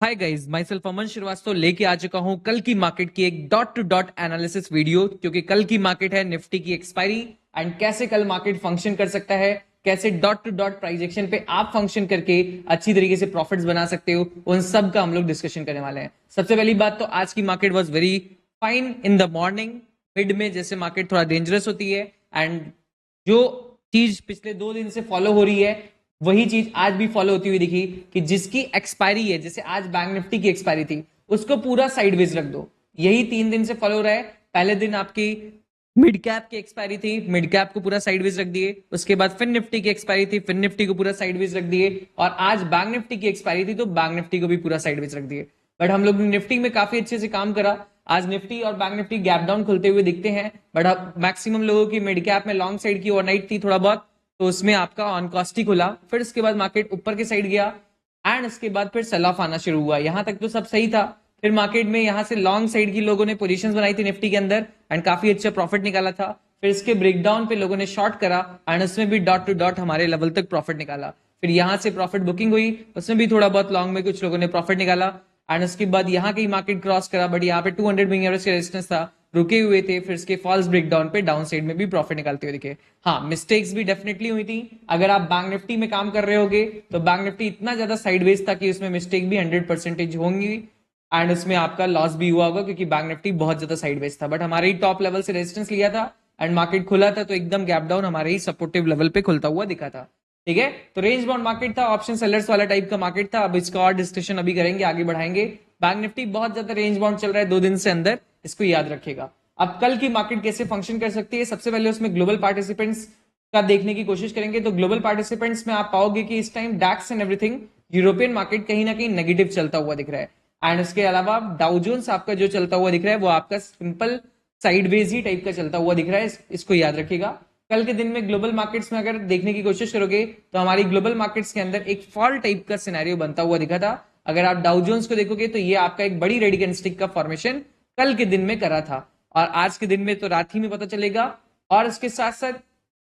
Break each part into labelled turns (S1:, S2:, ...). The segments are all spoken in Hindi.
S1: हाय गाइस, माई सेल्फ अमन श्रीवास्तव लेके आ चुका हूं कल की मार्केट की एक dot to dot analysis video. क्योंकि कल की मार्केट है निफ्टी की एक्सपायरी एंड कैसे कल मार्केट फंक्शन कर सकता है, कैसे डॉट टू डॉट प्राइजेक्शन पे आप फंक्शन करके अच्छी तरीके से प्रॉफिट्स बना सकते हो, उन सब का हम लोग डिस्कशन करने वाले हैं। सबसे पहली बात तो आज की market was very fine in the morning. Mid में जैसे मार्केट थोड़ा डेंजरस होती है एंड जो चीज पिछले 2 दिन से फॉलो हो रही है वही चीज आज भी फॉलो होती हुई दिखी कि जिसकी एक्सपायरी है, जैसे आज बैंक निफ्टी की एक्सपायरी थी, उसको पूरा साइडवेज रख दो। यही 3 दिन से फॉलो हो रहा है। पहले दिन आपकी मिड कैप की एक्सपायरी थी, मिड कैप को पूरा साइडवेज रख दिए। उसके बाद फिन निफ्टी की एक्सपायरी थी, फिन निफ्टी को पूरा साइडवेज रख दिए। और आज बैंक निफ्टी की एक्सपायरी थी तो बैंक निफ्टी को भी पूरा साइडवेज रख दिए। बट हम लोग ने निफ्टी में काफी अच्छे से काम करा। आज निफ्टी और बैंक निफ्टी गैप डाउन खुलते हुए दिखते हैं, बट अब मैक्सिमम लोगों की मिड कैप में लॉन्ग साइड की ओवरनाइट थी थोड़ा बहुत, तो उसमें आपका ऑन कॉस्ट ही खुला। फिर उसके बाद मार्केट ऊपर के साइड गया एंड उसके बाद फिर सेल ऑफ आना शुरू हुआ। यहां तक तो सब सही था। फिर मार्केट में यहां से लॉन्ग साइड की लोगों ने पोजीशंस बनाई थी निफ्टी के अंदर एंड काफी अच्छा प्रॉफिट निकाला था। फिर इसके ब्रेकडाउन पे लोगों ने शॉर्ट करा एंड उसमें भी डॉट टू डॉट हमारे लेवल तक प्रॉफिट निकाला। फिर यहां से प्रॉफिट बुकिंग हुई, उसमें भी थोड़ा बहुत लॉन्ग में कुछ लोगों ने प्रॉफिट निकाला एंड उसके बाद यहाँ कहीं मार्केट क्रॉस करा, बट यहाँ पे 200 मूविंग एवरेज का रेजिस्टेंस था, रुके हुए थे। फिर इसके फॉल्स ब्रेकडाउन पे डाउन साइड में भी प्रॉफिट निकालते हुए दिखे। हाँ, मिस्टेक्स भी डेफिनेटली हुई थी। अगर आप बैंक निफ्टी में काम कर रहे होगे तो बैंक निफ्टी इतना ज्यादा साइडवेज था कि उसमें मिस्टेक भी 100% होंगी एंड उसमें आपका लॉस भी हुआ होगा क्योंकि बैंक निफ्टी बहुत ज्यादा साइडवेज था। बट हमारे ही टॉप लेवल से रेजिस्टेंस लिया था एंड मार्केट खुला था तो एकदम गैप डाउन हमारे ही सपोर्टिव लेवल पे खुलता हुआ दिखा था। ठीक है, तो रेंज बाउंड मार्केट था, ऑप्शन सेलर्स वाला टाइप का मार्केट था। अब इसका और डिस्कशन अभी करेंगे, आगे बढ़ाएंगे। बैंक निफ्टी बहुत ज्यादा रेंज बाउंड चल रहा है 2 दिन से अंदर, इसको याद रखिएगा। अब कल की मार्केट कैसे फंक्शन कर सकती है, सबसे पहले उसमें ग्लोबल पार्टिसिपेंट्स का देखने की कोशिश करेंगे। तो ग्लोबल पार्टिसिपेंट्स में आप पाओगे कि इस time DAX and everything European market कहीं ना कहीं नेगेटिव चलता हुआ दिख रहा है एंड उसके अलावा डाउ जोन्स आपका जो चलता हुआ दिख रहा है वो आपका सिंपल साइडवेज ही टाइप का चलता हुआ दिख रहा है। इसको याद रखिएगा। कल के दिन में ग्लोबल मार्केट्स में अगर देखने की कोशिश करोगे तो हमारी ग्लोबल मार्केट्स के अंदर एक फॉल टाइप का सिनेरियो बनता हुआ दिखा था। अगर आप डाउ जोन्स को देखोगे तो ये आपका एक बड़ी रेड कैंडलस्टिक का फॉर्मेशन कल के दिन में करा था और आज के दिन में तो रात ही में पता चलेगा। और इसके साथ साथ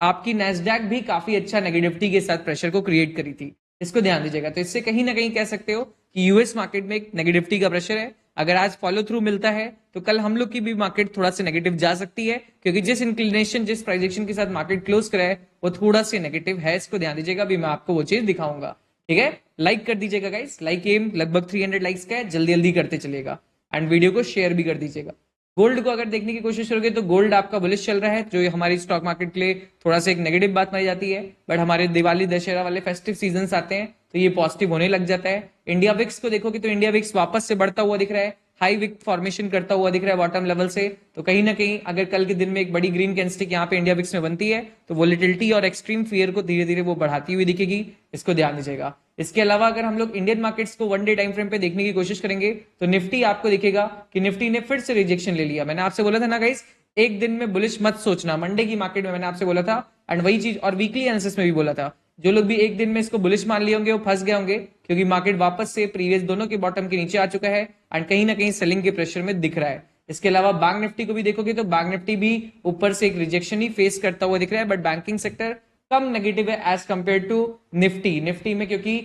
S1: आपकी नैस्डैक भी काफी अच्छा नेगेटिविटी के साथ प्रेशर को क्रिएट करी थी, इसको ध्यान दीजिएगा। तो इससे कहीं ना कहीं कह सकते हो कि यूएस मार्केट में एक नेगेटिविटी का प्रेशर है। अगर आज फॉलो थ्रू मिलता है तो कल हम लोग की भी मार्केट थोड़ा सा नेगेटिव जा सकती है, क्योंकि जिस इंक्लिनेशन जिस प्राइजेक्शन के साथ मार्केट क्लोज करा है वो थोड़ा सा नेगेटिव है, इसको ध्यान दीजिएगा। अभी मैं आपको वो चीज दिखाऊंगा। ठीक है, लाइक कर दीजिएगा गाइस, लाइक एम लगभग 300 लाइक्स का है, जल्दी जल्दी करते चलिएगा एंड वीडियो को शेयर भी कर दीजिएगा। गोल्ड को अगर देखने की कोशिश करोगे तो गोल्ड आपका बुलिश चल रहा है, जो हमारी स्टॉक मार्केट के लिए थोड़ा सा एक नेगेटिव बात मानी जाती है। बट हमारे दिवाली दशहरा वाले फेस्टिव सीजन आते हैं तो ये पॉजिटिव होने लग जाता है। इंडिया विक्स को देखोगे तो इंडिया विक्स वापस से बढ़ता हुआ दिख रहा है, हाई विक फॉर्मेशन करता हुआ दिख रहा है बॉटम लेवल से। तो कहीं ना कहीं अगर कल के दिन में एक बड़ी ग्रीन कैंडलस्टिक यहाँ पे इंडिया विक्स में बनती है तो वोलेटिलिटी और एक्सट्रीम फियर को धीरे धीरे वो बढ़ाती हुई दिखेगी, इसको ध्यान दीजिएगा। इसके अलावा अगर हम लोग इंडियन मार्केट्स को 1 डे टाइम फ्रेम पे देखने की कोशिश करेंगे तो निफ्टी आपको दिखेगा कि निफ्टी ने फिर से रिजेक्शन ले लिया। मैंने आपसे बोला था ना गाइस, एक दिन में बुलिश मत सोचना। मंडे की मार्केट में मैंने आपसे बोला था एंड वही चीज और वीकली एनालिसिस में भी बोला था। जो लोग भी एक दिन में इसको बुलिश मान लिए होंगे वो फंस गए होंगे, क्योंकि मार्केट वापस से प्रीवियस दोनों के बॉटम के नीचे आ चुका है एंड कहीं ना कहीं सेलिंग के प्रेशर में दिख रहा है। इसके अलावा बैंक निफ्टी को भी देखोगे तो बैंक निफ्टी भी ऊपर से एक रिजेक्शन ही फेस करता हुआ दिख रहा है, बट बैंकिंग सेक्टर कम नेगेटिव है as compared to Nifty. Nifty में क्योंकि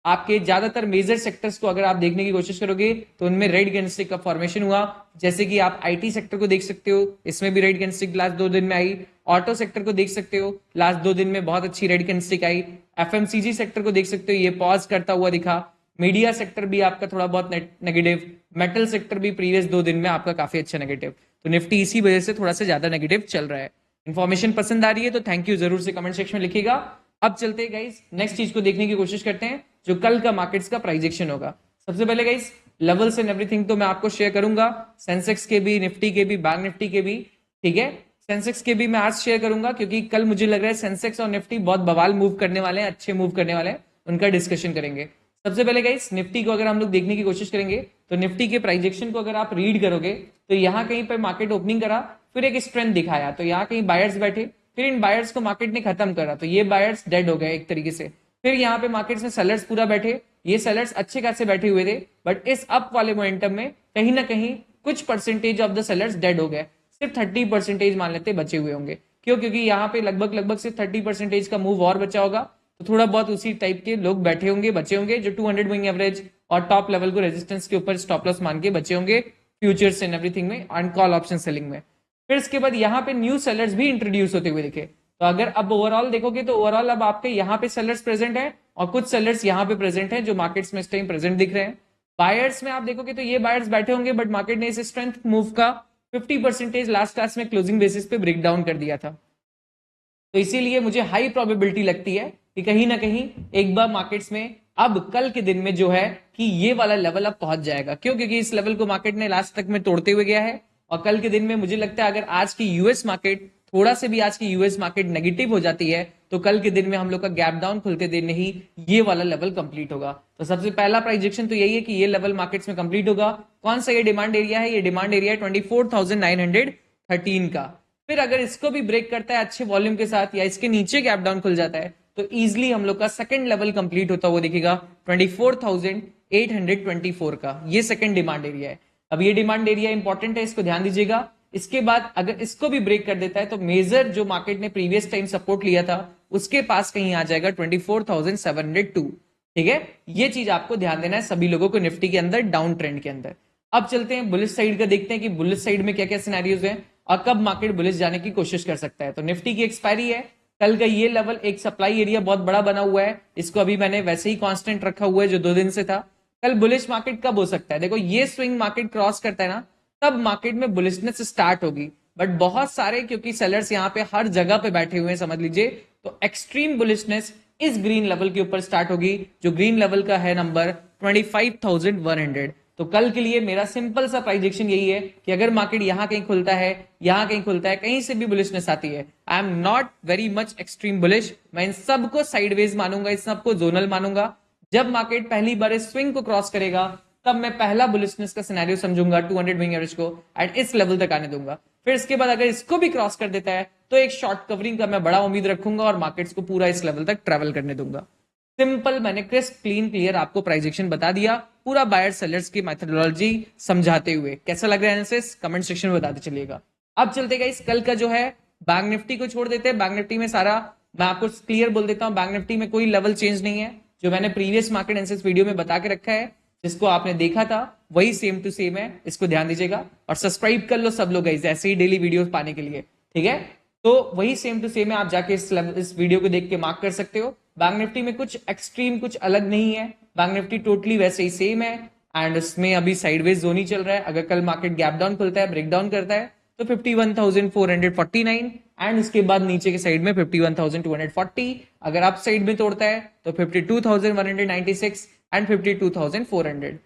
S1: आपके ज्यादातर मेजर सेक्टर्स को अगर आप देखने की कोशिश करोगे तो उनमें रेड कैंडलस्टिक का फॉर्मेशन हुआ। जैसे कि आप आईटी सेक्टर को देख सकते हो, इसमें भी रेड कैंडलस्टिक लास्ट 2 दिन में आई। ऑटो सेक्टर को देख सकते हो, लास्ट 2 दिन में बहुत अच्छी रेड कैंडलस्टिक आई। एफएमसीजी सेक्टर को देख सकते हो, ये पॉज करता हुआ दिखा। मीडिया सेक्टर भी आपका थोड़ा बहुत नेगेटिव। मेटल सेक्टर भी प्रीवियस 2 दिन में आपका काफी अच्छा नेगेटिव। तो निफ्टी इसी वजह से थोड़ा सा ज्यादा नेगेटिव चल रहा है। इन्फॉर्मेशन पसंद आ रही है तो थैंक यू जरूर से कमेंट सेक्शन में लिखिएगा। अब चलते हैं गाइस नेक्स्ट चीज को देखने की कोशिश करते हैं, जो कल का मार्केट्स का प्राइजेक्शन होगा। सबसे पहले गाइस लेवल्स एंड एवरीथिंग तो मैं आपको शेयर करूंगा, सेंसेक्स के भी, निफ्टी के भी, बैंक निफ्टी के भी। ठीक है, सेंसेक्स के भी मैं आज शेयर करूंगा क्योंकि कल मुझे लग रहा है सेंसेक्स और निफ्टी बहुत बवाल मूव करने वाले हैं, अच्छे मूव करने वाले हैं, उनका डिस्कशन करेंगे। सबसे पहले गाइस निफ्टी को अगर हम लोग देखने की कोशिश करेंगे तो निफ्टी के प्राइजेक्शन को अगर आप रीड करोगे तो यहाँ कहीं पर मार्केट ओपनिंग करा, फिर एक स्ट्रेंथ दिखाया, तो यहाँ कहीं बायर्स बैठे, फिर इन बायर्स को मार्केट ने खत्म करा, तो ये बायर्स डेड हो गए एक तरीके से। फिर यहाँ पे मार्केट में सेलर्स पूरा बैठे, ये सेलर्स अच्छे खासे बैठे हुए थे, बट इस अप वाले मोमेंटम में कहीं ना कहीं कुछ percentage of the sellers dead हो गए, सिर्फ 30% मान लेते बचे हुए होंगे। क्यों? क्योंकि यहाँ पे लगभग लगभग सिर्फ 30% का मूव और बचा होगा, तो थोड़ा बहुत उसी टाइप के लोग बैठे होंगे, बचे होंगे, जो 200 मूविंग एवरेज और टॉप लेवल को रेजिस्टेंस के ऊपर स्टॉप लॉस मान के बचे होंगे फ्यूचर्स एंड एवरीथिंग में एंड कॉल ऑप्शन सेलिंग में। फिर इसके बाद यहाँ पे न्यू सेलर्स भी इंट्रोड्यूस होते हुए दिखे। तो अगर अब ओवरऑल देखोगे तो ओवरऑल अब आपके यहाँ पे सेलर्स प्रेजेंट है और कुछ सेलर्स यहाँ पे प्रेजेंट है जो मार्केट्स में इस टाइम प्रेजेंट दिख रहे हैं। बायर्स में आप देखोगे तो ये बायर्स बैठे होंगे, बट मार्केट ने इस स्ट्रेंथ मूव का 50% लास्ट क्लास में क्लोजिंग बेसिस पे ब्रेक डाउन कर दिया था। तो इसीलिए मुझे हाई प्रोबेबिलिटी लगती है कि कहीं ना कहीं एक बार मार्केट्स में अब कल के दिन में जो है कि ये वाला लेवल अब पहुंच जाएगा। क्यों? क्योंकि इस लेवल को मार्केट ने लास्ट तक में तोड़ते हुए गया है और कल के दिन में मुझे लगता है अगर आज की यूएस मार्केट थोड़ा से भी आज की यूएस मार्केट नेगेटिव हो जाती है तो कल के दिन में हम लोग का गैप डाउन खुलते देर नहीं ये वाला लेवल कंप्लीट होगा। तो सबसे पहला प्राइजेक्शन तो यही है कि ये लेवल मार्केट्स में कंप्लीट होगा। कौन सा ये डिमांड एरिया है? ये डिमांड एरिया है 24,913 का। फिर अगर इसको भी ब्रेक करता है अच्छे वॉल्यूम के साथ या इसके नीचे गैप डाउन खुल जाता है तो इजीली हम लोग का सेकंड लेवल कंप्लीट होता हुआ दिखेगा 24,824 का। ये सेकंड डिमांड एरिया है। अब ये डिमांड एरिया इंपॉर्टेंट है, इसको ध्यान दीजिएगा। इसके बाद अगर इसको भी ब्रेक कर देता है तो मेजर जो मार्केट ने प्रीवियस टाइम सपोर्ट लिया था उसके पास कहीं आ जाएगा 24,702। ठीक है, ये चीज आपको ध्यान देना है सभी लोगों को निफ्टी के अंदर डाउन ट्रेंड के अंदर। अब चलते हैं बुलिश साइड का, देखते हैं कि बुलिश साइड में क्या क्या सिनेरियोज हैं और कब मार्केट बुलिश जाने की कोशिश कर सकता है। तो निफ्टी की एक्सपायरी है कल का, ये लेवल एक सप्लाई एरिया बहुत बड़ा बना हुआ है, इसको अभी मैंने वैसे ही कांस्टेंट रखा हुआ है जो 2 दिन से था। कल बुलिश मार्केट कब हो सकता है? देखो ये स्विंग मार्केट क्रॉस करता है ना तब मार्केट में बुलिशनेस स्टार्ट होगी, बट बहुत सारे क्योंकि सेलर्स यहाँ पे हर जगह पे बैठे हुए हैं समझ लीजिए, तो एक्सट्रीम बुलिशनेस इस ग्रीन लेवल के ऊपर स्टार्ट होगी जो ग्रीन लेवल का है नंबर 25,100। तो कल के लिए मेरा सिंपल सा प्राइजेक्शन यही है कि अगर मार्केट यहां कहीं खुलता है, यहां कहीं खुलता है, कहीं से भी बुलिशनेस आती है, I am not very much extreme bullish. मैं इन सबको साइडवेज मानूंगा, इस सबको जोनल मानूंगा। जब मार्केट पहली बार इस स्विंग को क्रॉस करेगा तब मैं पहला बुलिशनेस का सिनेरियो समझूंगा 200 मूविंग एवरेज को एंड इस लेवल तक आने दूंगा। फिर इसके बाद अगर इसको भी क्रॉस कर देता है तो एक शॉर्ट कवरिंग का मैं बड़ा उम्मीद रखूंगा और मार्केट्स को पूरा इस लेवल तक ट्रेवल करने दूंगा। सिंपल, मैंने क्रिस्प क्लीन क्लियर आपको प्राइजेक्शन बता दिया पूरा बायर सेलर्स की मेथोडोलॉजी समझाते हुए। कैसा लग रहा है एनालिसिस? कमेंट सेक्शन में बताते चलिएगा। अब चलते गाइस कल का जो है बैंक निफ्टी को छोड़ देते हैं। बैंक निफ्टी में सारा मैं आपको क्लियर बोल देता हूं, बैंक निफ्टी में कोई लेवल चेंज नहीं है। जो मैंने प्रीवियस मार्केट एनालिसिस वीडियो में बता के रखा है, जिसको आपने देखा था वही सेम टू सेम है, इसको ध्यान दीजिएगा और सब्सक्राइब कर लो सब लोग गाइस ऐसे ही डेली वीडियो पाने के लिए। ठीक है, तो वही सेम टू सेम है, आप जाके इस वीडियो को देख के मार्क कर सकते हो। बैंक निफ्टी में कुछ एक्सट्रीम कुछ अलग नहीं है, बैंक निफ्टी टोटली वैसे ही सेम है एंड उसमें अभी साइडवेज जोन ही चल रहा है। अगर कल मार्केट गैप डाउन खुलता है, ब्रेक डाउन करता है तो 51,449 एंड उसके बाद नीचे के साइड में 51,240। अगर अप साइड में तोड़ता है तो 52,196 एंड 52,400।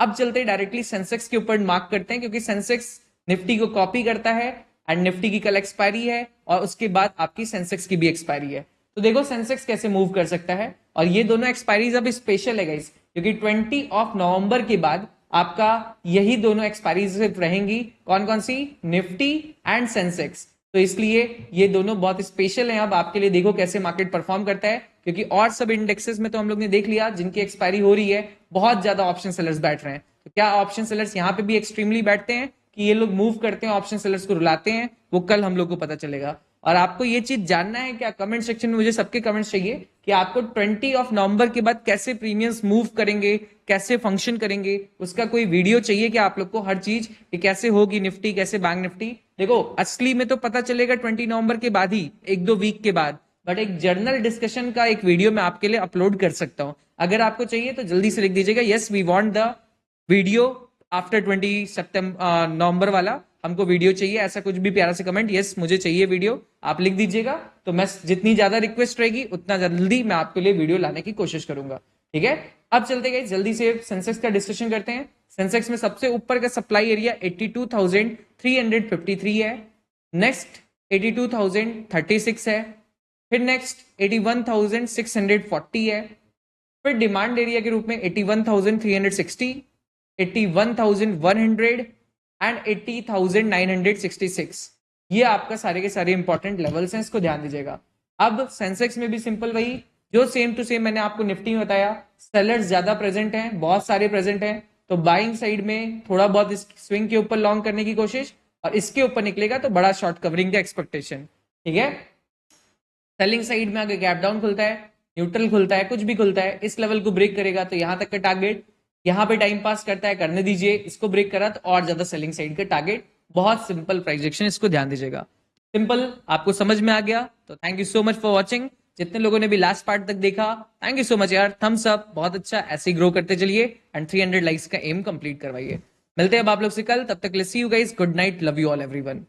S1: अब चलते डायरेक्टली सेंसेक्स के ऊपर मार्क करते हैं क्योंकि सेंसेक्स निफ्टी को कॉपी करता है एंड निफ्टी की कल एक्सपायरी है और उसके बाद आपकी सेंसेक्स की भी एक्सपायरी है। तो देखो सेंसेक्स कैसे मूव कर सकता है और ये दोनों एक्सपायरीज अब स्पेशल है गाइस क्योंकि 20 नवंबर के बाद आपका यही दोनों एक्सपायरीज रहेंगी। कौन कौन सी? Nifty and Sensex. तो इसलिए ये दोनों बहुत स्पेशल हैं अब आपके लिए। देखो कैसे मार्केट परफॉर्म करता है क्योंकि और सब इंडेक्सेस में तो हम लोग ने देख लिया जिनकी एक्सपायरी हो रही है, बहुत ज्यादा ऑप्शन सेलर्स बैठ रहे हैं। तो क्या ऑप्शन सेलर्स यहाँ पे भी एक्सट्रीमली बैठते हैं कि ये लोग मूव करते हैं, ऑप्शन सेलर्स को रुलाते हैं? वो कल हम लोग को पता चलेगा। और आपको ये चीज जानना है क्या? कमेंट सेक्शन में मुझे सबके कमेंट्स चाहिए कि आपको 20 नवंबर के बाद कैसे प्रीमियम्स मूव करेंगे, कैसे फंक्शन करेंगे, उसका कोई वीडियो चाहिए कि आप लोग को हर चीज कि कैसे होगी निफ्टी, कैसे बैंक निफ्टी। देखो असली में तो पता चलेगा 20 नवंबर के बाद ही, 1-2 वीक के बाद, बट एक जर्नल डिस्कशन का एक वीडियो मैं आपके लिए अपलोड कर सकता हूं। अगर आपको चाहिए तो जल्दी से लिख दीजिएगा yes we want the video after 20 November वाला, हमको वीडियो चाहिए। ऐसा कुछ भी प्यारा से कमेंट, यस मुझे चाहिए वीडियो, आप लिख दीजिएगा। तो मैं जितनी ज्यादा रिक्वेस्ट रहेगी उतना जल्दी मैं आपके लिए वीडियो लाने की कोशिश करूंगा। ठीक है, अब चलते गए जल्दी से सेंसेक्स का डिस्कशन करते हैं। सेंसेक्स में सबसे ऊपर का सप्लाई एरिया 82,353 है, नेक्स्ट 82,036 है, फिर नेक्स्ट 81,640 है, फिर डिमांड एरिया के रूप में 81,360, 81,100 एंड 80,966। ये आपका सारे के सारे इंपॉर्टेंट लेवल्स हैं, इसको ध्यान दीजिएगा। अब सेंसेक्स में भी सिंपल वही जो सेम टू सेम मैंने आपको निफ्टी में बताया, सेलर्स ज्यादा प्रेजेंट हैं, बहुत सारे प्रेजेंट हैं, तो बाइंग साइड में थोड़ा बहुत इस स्विंग के ऊपर लॉन्ग करने की कोशिश और इसके ऊपर निकलेगा तो बड़ा शॉर्ट कवरिंग का एक्सपेक्टेशन। ठीक है, सेलिंग साइड में अगर गैप डाउन खुलता है, न्यूट्रल खुलता है, कुछ भी खुलता है, इस लेवल को ब्रेक करेगा तो यहां तक का टारगेट यहाँ पे टाइम पास करता है, करने दीजिए। इसको ब्रेक करा तो और ज्यादा सेलिंग साइड का टारगेट। बहुत सिंपल प्राइस एक्शन, इसको ध्यान दीजिएगा। सिंपल, आपको समझ में आ गया तो thank you so much for watching. जितने लोगों ने भी लास्ट पार्ट तक देखा, थैंक यू सो मच यार। थम्स अप, बहुत अच्छा, ऐसे ही ग्रो करते चलिए एंड 300 लाइक्स का एम कंप्लीट करवाइए। मिलते हैं अब आप लोग से कल, तब तक let's see you guys, good night, love you all everyone.